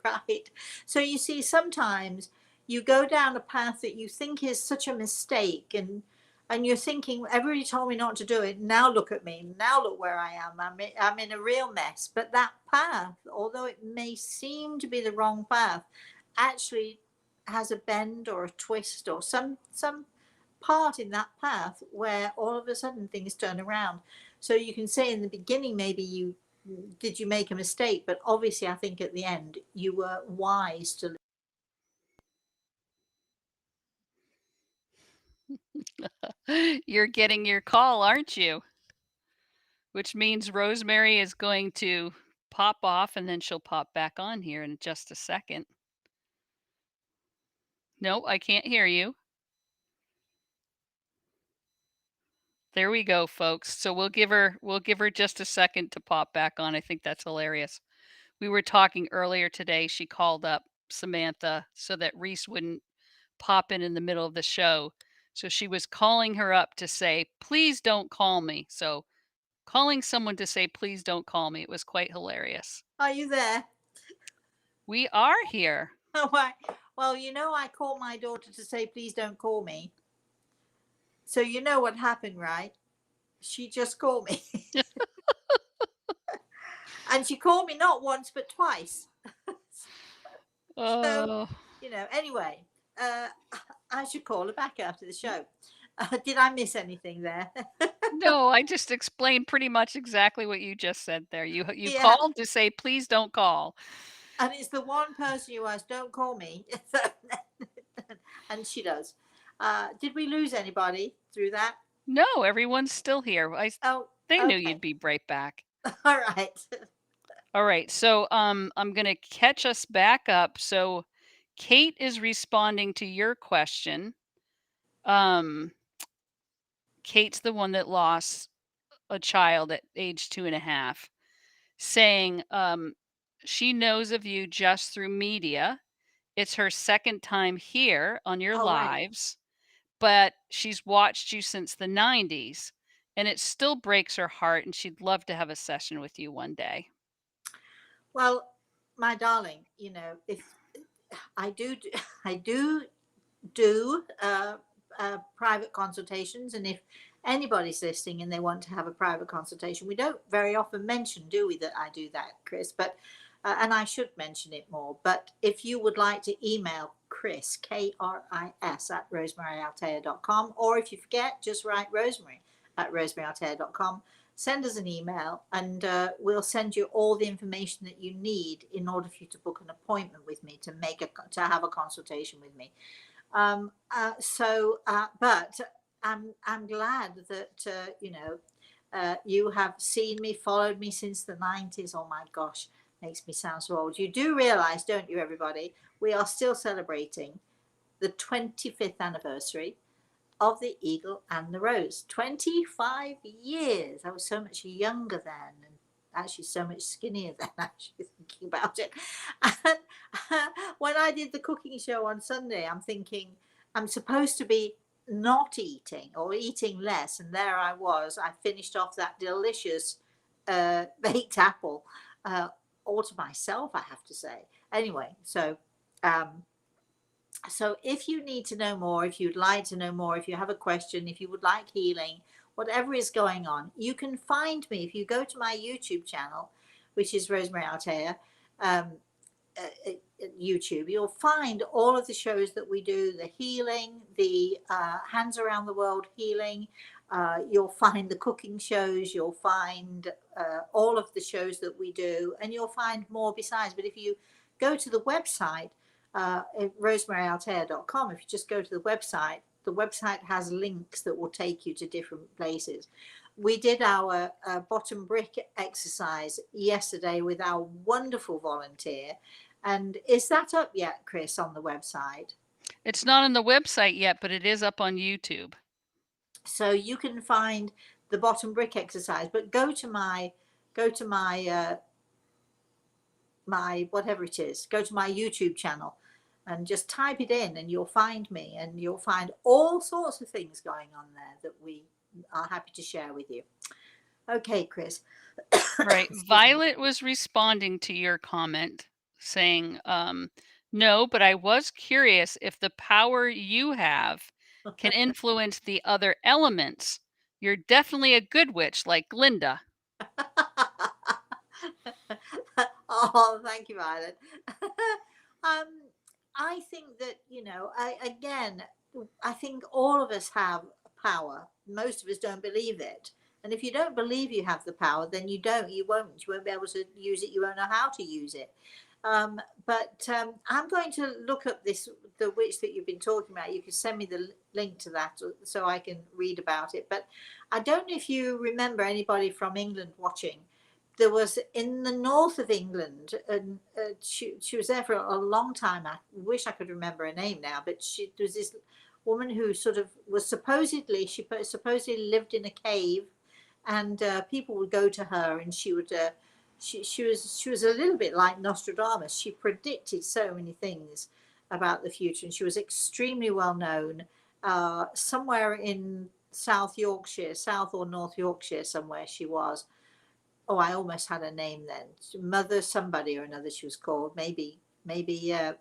right. So you see, sometimes you go down a path that you think is such a mistake, and you're thinking, everybody told me not to do it. Now look at me. Now look where I am. I'm in a real mess. But that path, although it may seem to be the wrong path, actually has a bend or a twist or some part in that path where all of a sudden things turn around. So you can say in the beginning, maybe you make a mistake, but obviously I think at the end you were wise to. You're getting your call, aren't you? Which means Rosemary is going to pop off and then she'll pop back on here in just a second. No, I can't hear you. There we go, folks. So we'll give her just a second to pop back on. I think that's hilarious. We were talking earlier today. She called up Samantha so that Reese wouldn't pop in the middle of the show. So she was calling her up to say, "Please don't call me." So calling someone to say, "Please don't call me." It was quite hilarious. Are you there? We are here. Oh, why? Well, you know, I called my daughter to say, please don't call me. So you know what happened, right? She just called me. And she called me not once, but twice. So, Oh, you know, anyway, uh, I should call her back after the show. Did I miss anything there? no, I just explained pretty much exactly what you just said there. You Yeah. called to say, "Please don't call." And it's the one person who asks, don't call me. And she does. Did we lose anybody through that? No, everyone's still here. Oh, They knew okay. you'd be right back. All right. All right. So I'm going to catch us back up. So Kate is responding to your question. Um Kate's the one that lost a child at age 2.5, saying she knows of you just through media. It's her second time here on your All right. lives, but she's watched you since the 90s and it still breaks her heart and she'd love to have a session with you one day. Well, my darling, you know, if I do, I do private consultations, and if anybody's listening and they want to have a private consultation, we don't very often mention, do we, that I do that, Chris? But and I should mention it more. But if you would like to email Chris, Kris, at rosemaryaltea.com, or if you forget, just write Rosemary rosemaryaLtea.com. Send us an email, and we'll send you all the information that you need in order for you to book an appointment with me to have a consultation with me. But I'm glad that you have seen me, followed me since the 90s. Oh my gosh, makes me sound so old. You do realize, don't you, everybody? We are still celebrating the 25th anniversary of the Eagle and the Rose. 25 years. I was so much younger then, and actually so much skinnier then, actually thinking about it. And when I did the cooking show on Sunday, I'm thinking I'm supposed to be not eating or eating less, and there I was. I finished off that delicious baked apple all to myself, I have to say. Anyway, so if you need to know more, if you'd like to know more, if you have a question, if you would like healing, whatever is going on, you can find me if you go to my YouTube channel, which is Rosemary Altea. YouTube, you'll find all of the shows that we do, the healing, the hands around the world healing. You'll find the cooking shows, you'll find all of the shows that we do, and you'll find more besides. But if you go to the website, rosemaryaltea.com, if you just go to the website has links that will take you to different places. We did our bottom brick exercise yesterday with our wonderful volunteer. And is that up yet, Chris, on the website? It's not on the website yet, but it is up on YouTube. So you can find the bottom brick exercise, but go to my whatever it is, go to my YouTube channel and just type it in, and you'll find me, and you'll find all sorts of things going on there that we are happy to share with you. Okay, Chris. Right. Violet was responding to your comment saying, no, but I was curious if the power you have can influence the other elements. You're definitely a good witch like Glinda. Oh, thank you, Violet. I think that, I think all of us have power. Most of us don't believe it. And if you don't believe you have the power, then you won't be able to use it. You won't know how to use it. But I'm going to look up the witch that you've been talking about. You can send me the link to that so I can read about it. But I don't know if you remember anybody from England watching. There was in the north of England, and she was there for a long time. I wish I could remember her name now, but there was this woman who sort of was supposedly lived in a cave, and people would go to her, and she would. She was a little bit like Nostradamus. She predicted so many things about the future, and she was extremely well known. Somewhere in South Yorkshire, South or North Yorkshire, somewhere she was. Oh, I almost had a name then. Mother somebody or another she was called. Maybe Violet's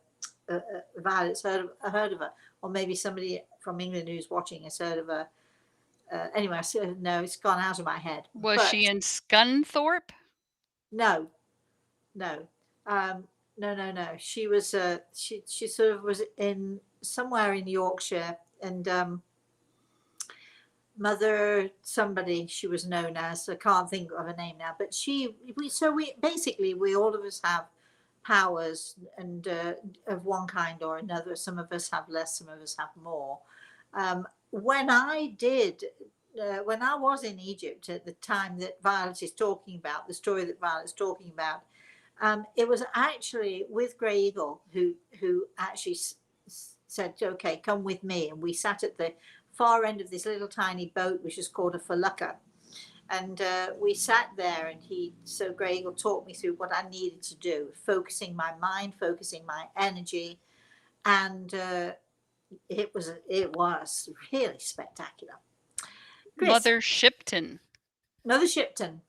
heard of her, or maybe somebody from England who's watching has heard of her. Anyway, no, it's gone out of my head. Was she in Scunthorpe? No, no, no. She was she sort of was in somewhere in Yorkshire, and Mother somebody she was known as. I can't think of a name now, but we all of us have powers, and of one kind or another. Some of us have less, some of us have more. When I was in Egypt at the time that Violet is talking about, the story that Violet's talking about, it was actually with Grey Eagle who actually said, okay, come with me. And we sat at the far end of this little tiny boat, which is called a felucca. And we sat there, and so Grey Eagle taught me through what I needed to do, focusing my mind, focusing my energy. And it was really spectacular. Chris, Mother Shipton. Mother Shipton.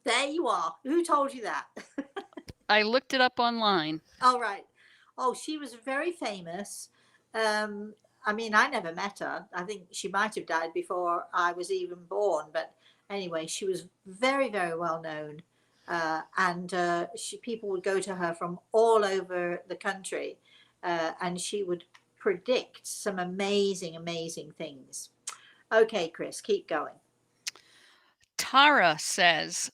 There you are. Who told you that? I looked it up online. All right. Oh, she was very famous. I mean, I never met her. I think she might have died before I was even born. But anyway, she was very, very well known. And people would go to her from all over the country. And she would predict some amazing, amazing things. Okay, Chris, keep going. Tara says,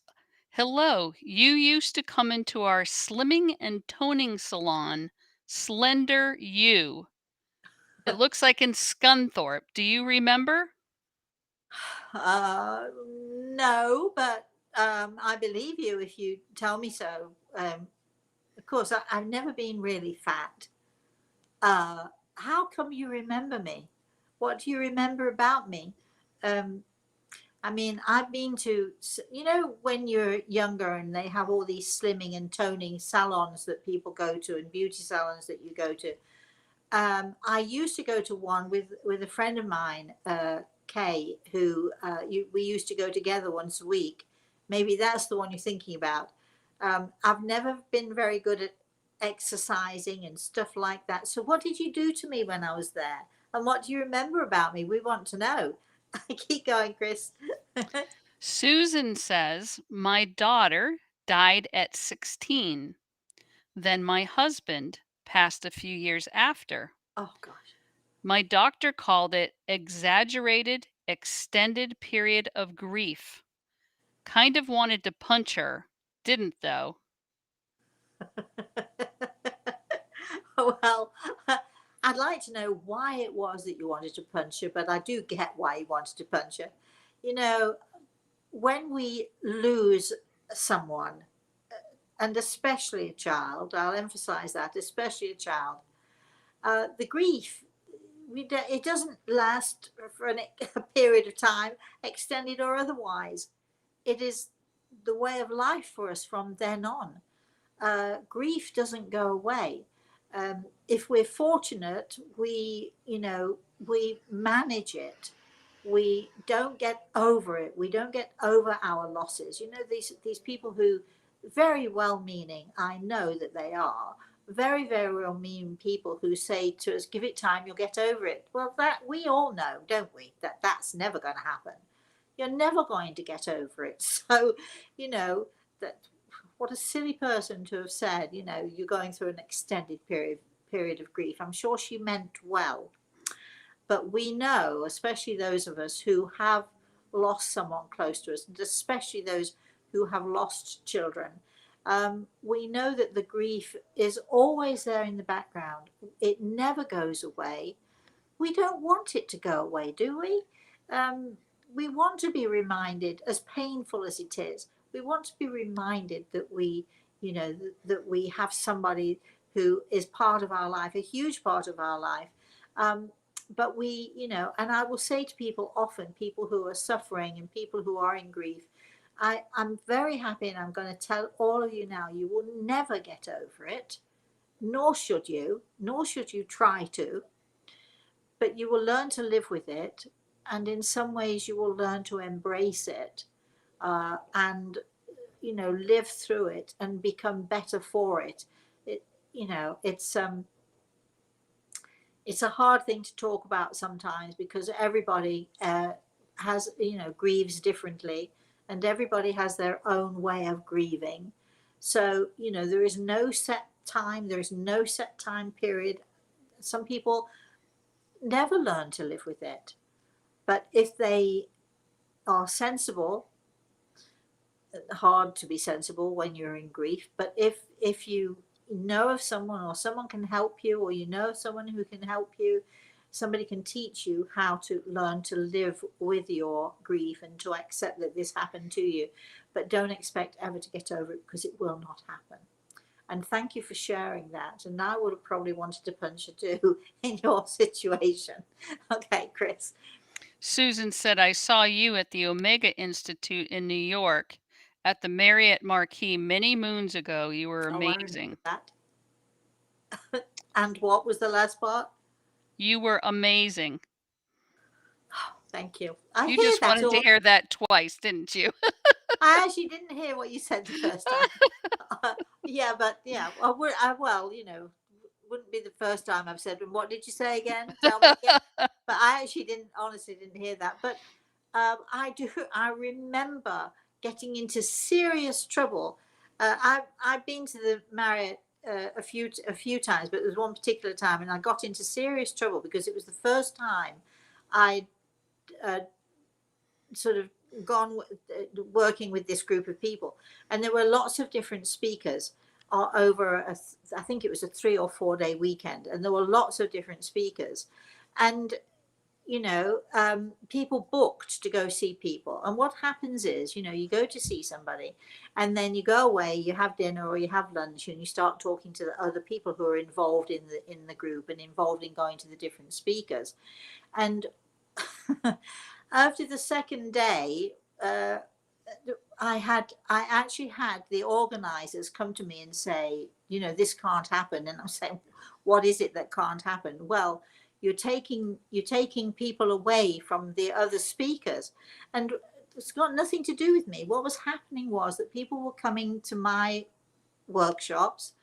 hello, you used to come into our slimming and toning salon, Slender You. It looks like in Scunthorpe. Do you remember? No, but I believe you if you tell me so. Of course, I've never been really fat. How come you remember me? What do you remember about me? Um, I mean, I've been to, when you're younger and they have all these slimming and toning salons that people go to and beauty salons that you go to. I used to go to one with a friend of mine, Kay, who we used to go together once a week. Maybe that's the one you're thinking about. I've never been very good at exercising and stuff like that. So, what did you do to me when I was there? And what do you remember about me? We want to know. Keep going, Chris. Susan says, my daughter died at 16. Then my husband passed a few years after. Oh, gosh. My doctor called it exaggerated, extended period of grief. Kind of wanted to punch her, didn't though. Well, I'd like to know why it was that you wanted to punch her, but I do get why you wanted to punch her. You know, when we lose someone, and especially a child, I'll emphasize that, especially a child, the grief, it doesn't last for a period of time, extended or otherwise. It is the way of life for us from then on. Grief doesn't go away. If we're fortunate, we manage it. We don't get over it. We don't get over our losses. These people who very well meaning, I know that they are very, very well meaning people who say to us, give it time, you'll get over it. Well, that we all know, don't we, that that's never going to happen. You're never going to get over it. So, that what a silly person to have said, you're going through an extended period of grief. I'm sure she meant well, but we know, especially those of us who have lost someone close to us, and especially those who have lost children, we know that the grief is always there in the background. It never goes away. We don't want it to go away, do we? We want to be reminded, as painful as it is, we want to be reminded that that we have somebody who is part of our life, a huge part of our life. But and I will say to people often, people who are suffering and people who are in grief, I'm very happy, and I'm going to tell all of you now, you will never get over it, nor should you try to, but you will learn to live with it. And in some ways, you will learn to embrace it, and, live through it and become better for it. It, you know, it's a hard thing to talk about sometimes because everybody has, grieves differently, and everybody has their own way of grieving. So, there is no set time, there is no set time period. Some people never learn to live with it. But if they are sensible, hard to be sensible when you're in grief, but if you know of someone, or someone can help you, or you know of someone who can help you, somebody can teach you how to learn to live with your grief and to accept that this happened to you, but don't expect ever to get over it, because it will not happen. And thank you for sharing that. And I would have probably wanted to punch you too in your situation. Okay, Chris. Susan said, I saw you at the Omega Institute in New York at the Marriott Marquis many moons ago. You were amazing. Oh, I remember that. And what was the last part? You were amazing. Thank you. I You hear just that wanted to all. hear that twice, didn't you? I actually didn't hear what you said the first time. Yeah, but yeah, well, wouldn't be the first time I've said. And what did you say again? Tell me again. But I actually honestly didn't hear that. But I do. I remember getting into serious trouble. I've been to the Marriott a few times, but there was one particular time, and I got into serious trouble because it was the first time I uh, sort of gone working with this group of people, and there were lots of different speakers over I think it was a 3 or 4 day weekend, and there were lots of different speakers, and people booked to go see people. And what happens is, you go to see somebody, and then you go away, you have dinner or you have lunch, and you start talking to the other people who are involved in the group and involved in going to the different speakers. And after the second day, I actually had the organizers come to me and say, this can't happen. And I'm saying, what is it that can't happen? Well, you're taking people away from the other speakers, and it's got nothing to do with me. What was happening was that people were coming to my workshops,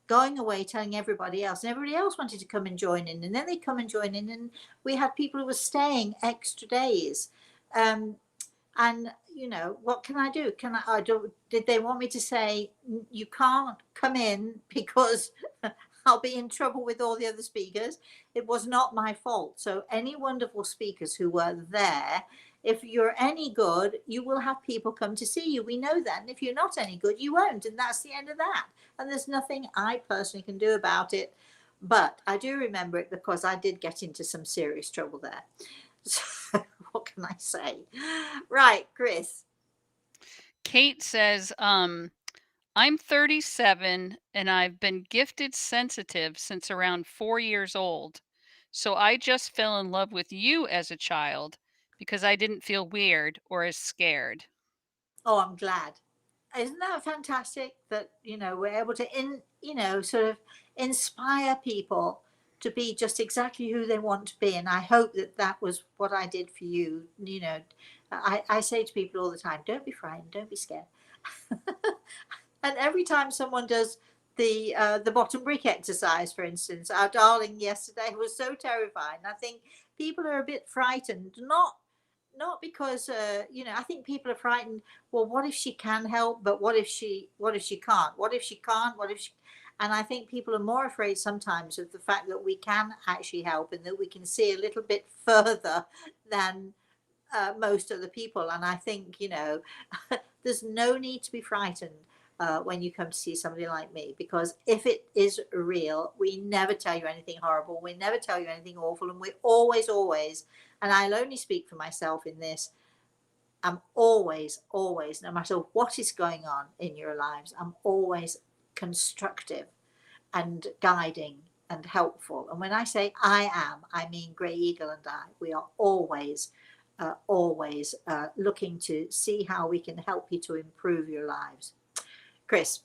going away, telling everybody else, and everybody else wanted to come and join in, and then they come and join in, and we had people who were staying extra days. And what can I do? Did they want me to say, you can't come in because I'll be in trouble with all the other speakers? It was not my fault. So any wonderful speakers who were there, if you're any good, you will have people come to see you. We know that. And if you're not any good, you won't. And that's the end of that. And there's nothing I personally can do about it. But I do remember it because I did get into some serious trouble there. So what can I say? Right, Chris. Kate says, I'm 37 and I've been gifted sensitive since around 4 years old. So I just fell in love with you as a child because I didn't feel weird or as scared. Oh, I'm glad. Isn't that fantastic that, we're able to sort of inspire people to be just exactly who they want to be. And I hope that that was what I did for you. I say to people all the time, don't be frightened, don't be scared. And every time someone does the bottom brick exercise, for instance, our darling yesterday was so terrifying. I think people are a bit frightened, not because I think people are frightened. Well, what if she can help, but what if she can't? What if she can't? And I think people are more afraid sometimes of the fact that we can actually help, and that we can see a little bit further than most other people. And I think there's no need to be frightened when you come to see somebody like me, because if it is real, we never tell you anything horrible, we never tell you anything awful, and we always, and I'll only speak for myself in this, I'm always, no matter what is going on in your lives, I'm always constructive and guiding and helpful. And when I say I am, I mean Grey Eagle and I. We are always looking to see how we can help you to improve your lives. Chris.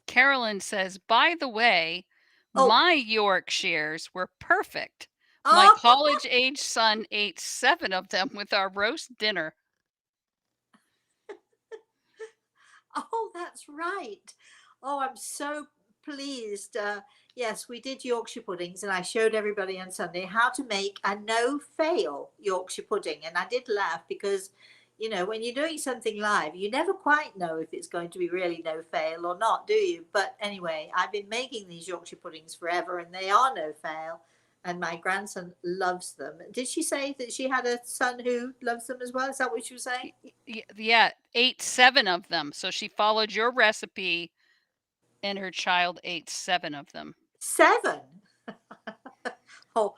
Carolyn says, by the way, Oh, my Yorkshires were perfect. My oh, college age son ate 7 of them with our roast dinner. oh, that's right. Oh, I'm so pleased. Yes, we did Yorkshire puddings, and I showed everybody on Sunday how to make a no-fail Yorkshire pudding. And I did laugh because, when you're doing something live, you never quite know if it's going to be really no-fail or not, do you? But anyway, I've been making these Yorkshire puddings forever, and they are no-fail. And my grandson loves them. Did she say that she had a son who loves them as well? Is that what she was saying? Yeah, ate 7 of them. So she followed your recipe and her child ate 7 of them. 7? Oh,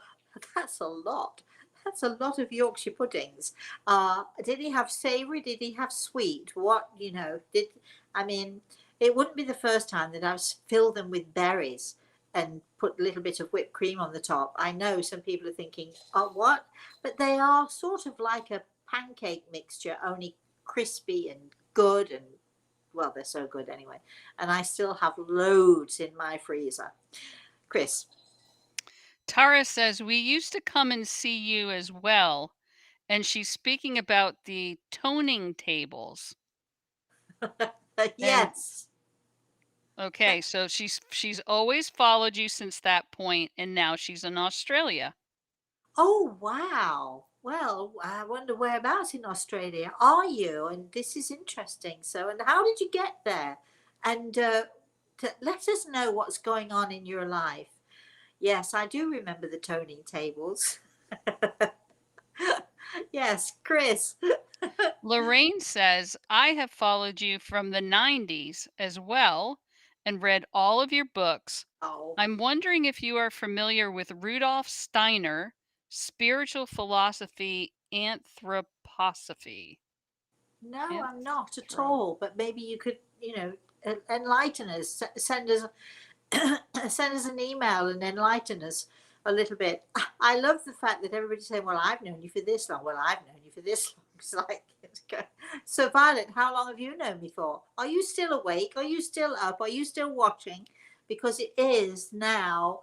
that's a lot. That's a lot of Yorkshire puddings. Did he have savoury? Did he have sweet? What, I mean, it wouldn't be the first time that I've filled them with berries and put a little bit of whipped cream on the top. I know some people are thinking, oh, what? But they are sort of like a pancake mixture, only crispy and good, and well, they're so good anyway. And I still have loads in my freezer. Chris. Tara says, we used to come and see you as well. And she's speaking about the toning tables. Yes. Okay, so she's always followed you since that point, and now she's in Australia. Oh, wow. Well, I wonder whereabouts in Australia are you? And this is interesting. So, and how did you get there? And let us know what's going on in your life. Yes, I do remember the toning tables. Yes, Chris. Lorraine says, I have followed you from the 90s as well and read all of your books. Oh, I'm wondering if you are familiar with Rudolf Steiner, Spiritual Philosophy, Anthroposophy. no, I'm not at Anthro. all. But maybe you could, enlighten us. Send us send us an email and enlighten us a little bit. I love the fact that everybody's saying, "Well, I've known you for this long." Well, I've known you for this long. It's like, so Violet, how long have you known me for? Are you still awake? Are you still up? Are you still watching? Because it is now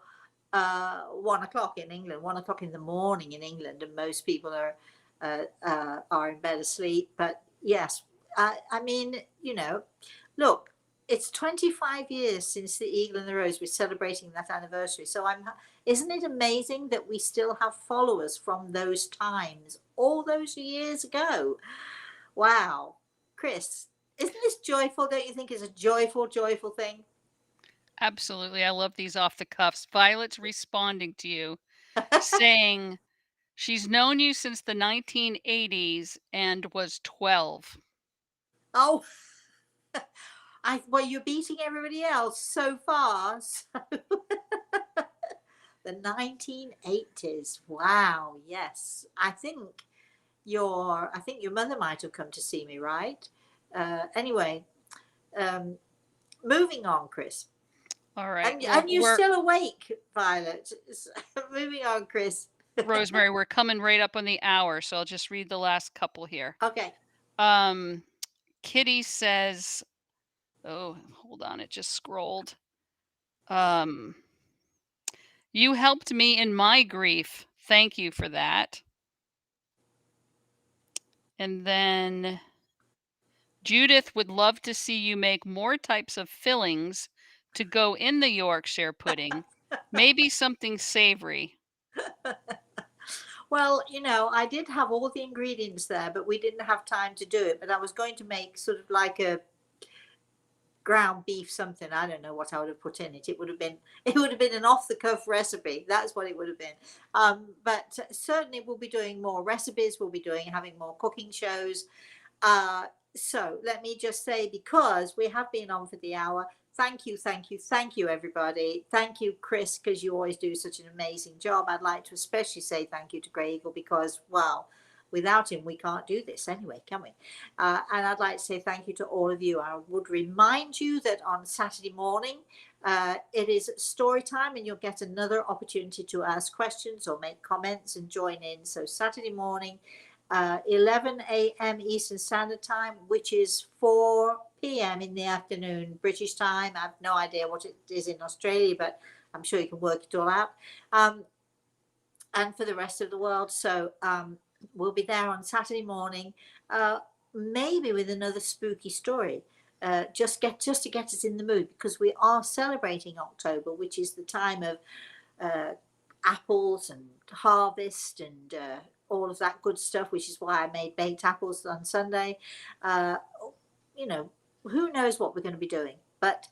1 o'clock in England, 1 o'clock in the morning in England, and most people are in bed asleep. But yes, I mean, look, it's 25 years since the Eagle and the Rose. We're celebrating that anniversary. So isn't it amazing that we still have followers from those times, all those years ago? Wow, Chris, isn't this joyful? Don't you think it's a joyful, joyful thing? Absolutely. I love these off the cuffs. Violet's responding to you, saying she's known you since the 1980s and was 12. Oh, well, you're beating everybody else so far. So the 1980s. Wow. Yes. I think your mother might have come to see me, right? Anyway, um, moving on, Chris. All right. And you're still awake, Violet. Moving on, Chris. Rosemary, we're coming right up on the hour, so I'll just read the last couple here. Okay. Um, Kitty says, oh, hold on, it just scrolled. Um, you helped me in my grief. Thank you for that. And then Judith would love to see you make more types of fillings to go in the Yorkshire pudding. Maybe something savory. Well, I did have all the ingredients there, but we didn't have time to do it. But I was going to make sort of like a ground beef something. I don't know what I would have put in it. It would have been an off the cuff recipe. That's what it would have been. But certainly we'll be doing more recipes. We'll be having more cooking shows. So let me just say, because we have been on for the hour, thank you, thank you, thank you, everybody. Thank you, Chris, because you always do such an amazing job. I'd like to especially say thank you to Grey Eagle because, well, without him, we can't do this anyway, can we? And I'd like to say thank you to all of you. I would remind you that on Saturday morning, it is story time, and you'll get another opportunity to ask questions or make comments and join in. So Saturday morning, 11 a.m. Eastern Standard Time, which is 4 p.m. in the afternoon British time. I have no idea what it is in Australia, but I'm sure you can work it all out. And for the rest of the world. So we'll be there on Saturday morning, maybe with another spooky story. Just to get us in the mood, because we are celebrating October, which is the time of apples and harvest and all of that good stuff, which is why I made baked apples on Sunday. Uh, you know, who knows what we're going to be doing, but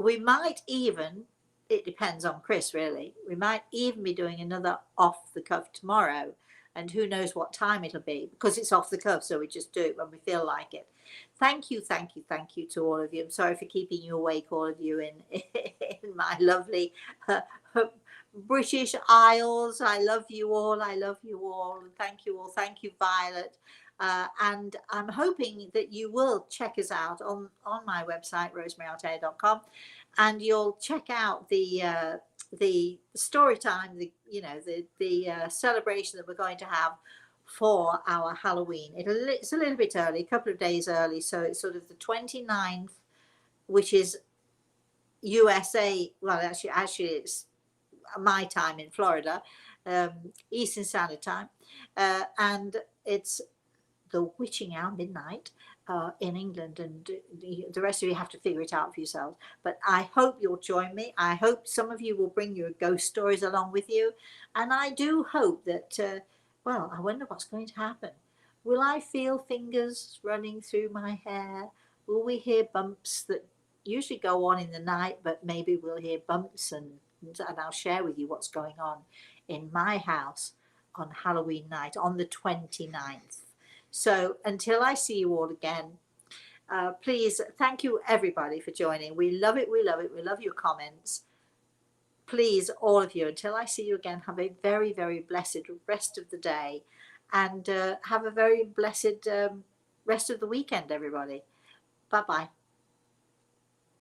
we might even, it depends on Chris really, we might even be doing another off the cuff tomorrow, and who knows what time it'll be, because it's off the cuff, so we just do it when we feel like it. Thank you, thank you, thank you to all of you. I'm sorry for keeping you awake, all of you in my lovely British Isles. I love you all. I love you all. And thank you all. Thank you, Violet. And I'm hoping that you will check us out on my website, rosemaryaltea.com, and you'll check out the story time, the celebration that we're going to have for our Halloween. It's a little bit early, a couple of days early, so it's sort of the 29th, which is USA. Well, actually, it's my time in Florida, Eastern Standard Time, and it's the witching hour, midnight, in England, and the rest of you have to figure it out for yourselves. But I hope you'll join me. I hope some of you will bring your ghost stories along with you, and I do hope that. Well, I wonder what's going to happen. Will I feel fingers running through my hair? Will we hear bumps that usually go on in the night, but maybe we'll hear bumps, and I'll share with you what's going on in my house on Halloween night on the 29th. So until I see you all again, please, thank you everybody for joining. We love it. We love it. We love your comments. Please, all of you, until I see you again, have a very, very blessed rest of the day, and have a very blessed rest of the weekend, everybody. Bye-bye.